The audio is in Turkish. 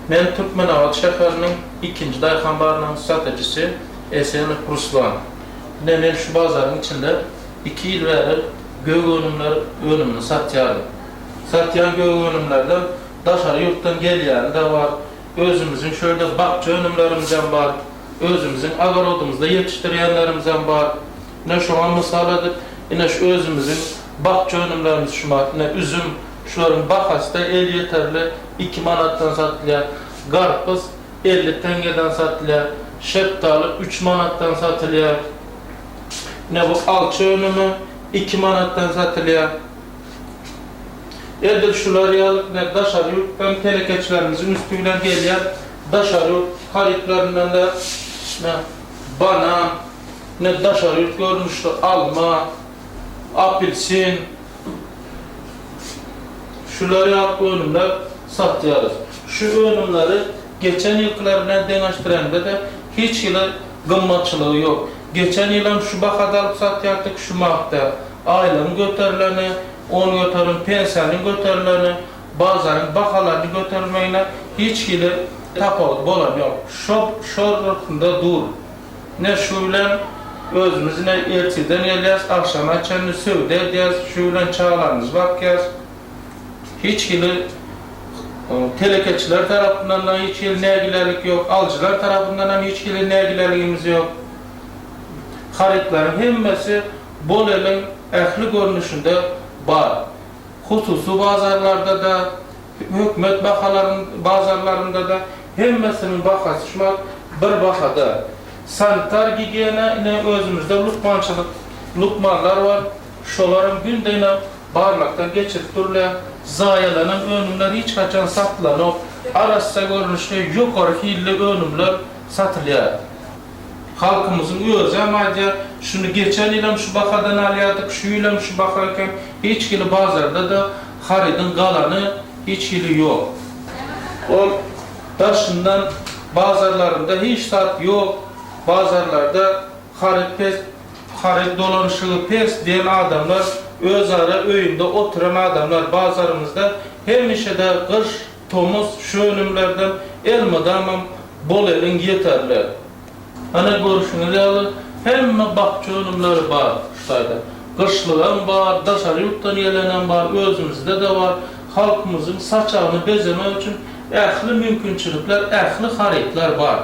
Men Türkmenabat şäheriniň 2-nji daýhanbarynyň satyjysy Esenov Ruslan. Men şu bazaryň içinde 2 ýyl bäri gög önümler önümini satýarym. Satýan gög önümlerden daşary ýurtdan gelýäni de bar. Özümizin şöyle bakça önümlerimizden var. Özümizin agarodumuzda yetiştirýänlerimizden bar. Ne şu an mysal edip, ine şu özümizin bakça önümlerimiz şuma, ne üzüm, şuların bahasda el yeterli 2 manattan satılýar. Garpız 50 tengeden satılýar. Şeptaly 3 manattan satılýar. Ne bu alçı önümü 2 manattan satılýar. Elde şular ýalyp ne daşary ýurtdan telekeçlerimizin üstü bilen gelýär. Daşary ýurt haritlarynyň da ne banan, ne daşary ýurt görnüşli alma, apelsin, şular ýalyp önümler satýarys. Şu önümleri geçen ýyllar bilen deňeşdirende de hiç ýyly gymmatçylygy ýok. Geçen ýylam şu bahada alyp satýardyk şu mahda. Aýlamy göterileni, onu götürün, pensiyanı götürüleni, bazaryň bahalaryny götürmegine hiç ýyly tapawut bolan ýok. Şorrukynda dur. Ne şu bilen özümizin erteden gelýäs, akşama çenni sövde edýäs, şu bilen çağlarymyz bakýas. Hiç ýyly telekeçiler tarapyndan da hiç ýyly nägilerlik ýok, aljylar tarapyndan da hiç ýyly nägilerligimiz ýok. Haritlaryň hemmesi bol elin ähli görnüşinde bar. Hususy bazarlarda da, hökümet bazarlarında da hemmesinin bahasy şuma bir bahada. Sanitar gigiyena ine özümüzde lukmanlar var. Şolaryň gündeýine barmakdan geçirip durulýar. Zaýalanan önümler hiç kaçan satylanyp, arassa görnüşde ýokary hilli önümler satylýar. Halkımızın özü amaýdy, şunu geçen ýylam şu bahadan alýardyk, şu ýylam şu bahaken hiç ýyly bazarda da haridyň galany hiç ýyly ýok. Ol daşyndan bazarlarında hiç sat ýok. Bazarlarda harit dolanışygy pes diýen adamlar, özara öýünde oturan adamlar bazarymızda hemişe de kış, tomuz şu önümlerden elmadamam bol elin yeterli. Ana görüşüňiz ýaly hemme bakça önümleri bar şu taýda. Kışlygam bar, daşary ýurtdan gelenen bar, özümizde de var. Halkymyzyň saçagyny bezemek üçin ähli mümkinçilikler, ähli haritler bar.